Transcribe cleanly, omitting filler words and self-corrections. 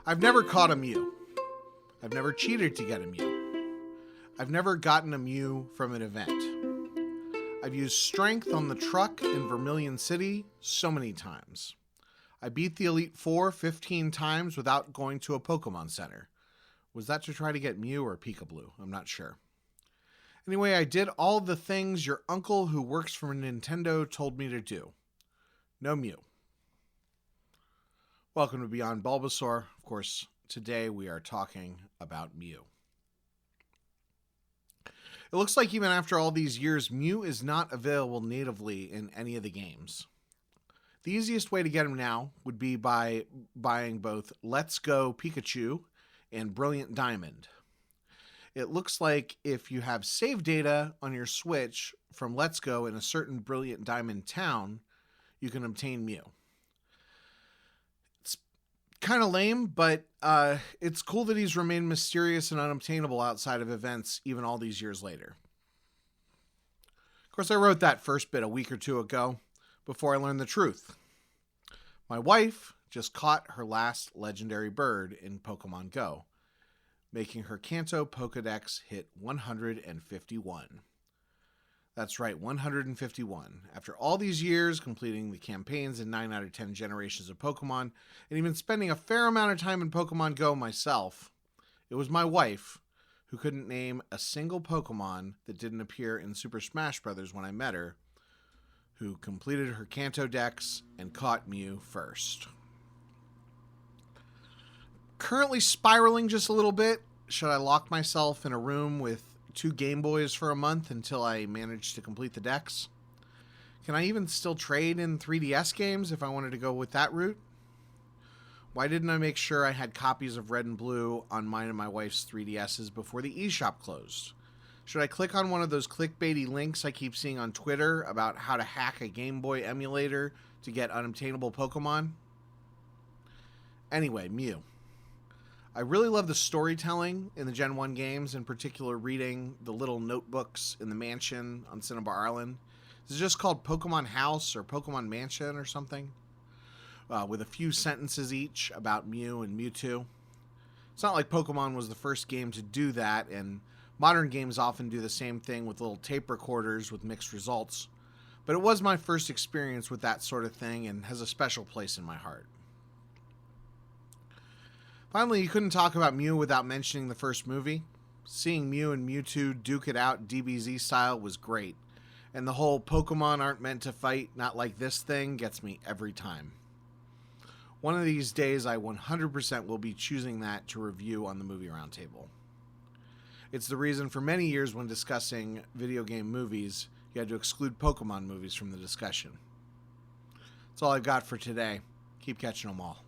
I've never caught a Mew. I've never cheated to get a Mew. I've never gotten a Mew from an event. I've used strength on the truck in Vermilion City so many times. I beat the Elite Four 15 times without going to a Pokemon Center. Was that to try to get Mew or Peekaboo? I'm not sure. Anyway, I did all the things your uncle who works for Nintendo told me to do. No Mew. Welcome to Beyond Bulbasaur. Of course, today we are talking about Mew. It looks like even after all these years, Mew is not available natively in any of the games. The easiest way to get him now would be by buying both Let's Go Pikachu and Brilliant Diamond. It looks like if you have save data on your Switch from Let's Go in a certain Brilliant Diamond town, you can obtain Mew. It's kind of lame, but it's cool that he's remained mysterious and unobtainable outside of events even all these years later. Of course, I wrote that first bit a week or two ago before I learned the truth. My wife just caught her last legendary bird in Pokemon Go, making her Kanto Pokedex hit 151. That's right, 151. After all these years, completing the campaigns in 9 out of 10 generations of Pokemon, and even spending a fair amount of time in Pokemon Go myself, it was my wife who couldn't name a single Pokemon that didn't appear in Super Smash Bros. When I met her, who completed her Kanto Dex and caught Mew first. Currently spiraling just a little bit. Should I lock myself in a room with 2 Game Boys for a month until I manage to complete the decks? Can I even still trade in 3DS games if I wanted to go with that route? Why didn't I make sure I had copies of Red and Blue on mine and my wife's 3DSs before the eShop closed? Should I click on one of those clickbaity links I keep seeing on Twitter about how to hack a Game Boy emulator to get unobtainable Pokemon? Anyway, Mew. I really love the storytelling in the Gen 1 games, in particular reading the little notebooks in the mansion on Cinnabar Island. Is it just called Pokemon House or Pokemon Mansion or something? With a few sentences each about Mew and Mewtwo. It's not like Pokemon was the first game to do that, and modern games often do the same thing with little tape recorders with mixed results. But it was my first experience with that sort of thing and has a special place in my heart. Finally, you couldn't talk about Mew without mentioning the first movie. Seeing Mew and Mewtwo duke it out DBZ style was great. And the whole Pokemon aren't meant to fight, not like this thing, gets me every time. One of these days, I 100% will be choosing that to review on the Movie Roundtable. It's the reason for many years when discussing video game movies, you had to exclude Pokemon movies from the discussion. That's all I've got for today. Keep catching them all.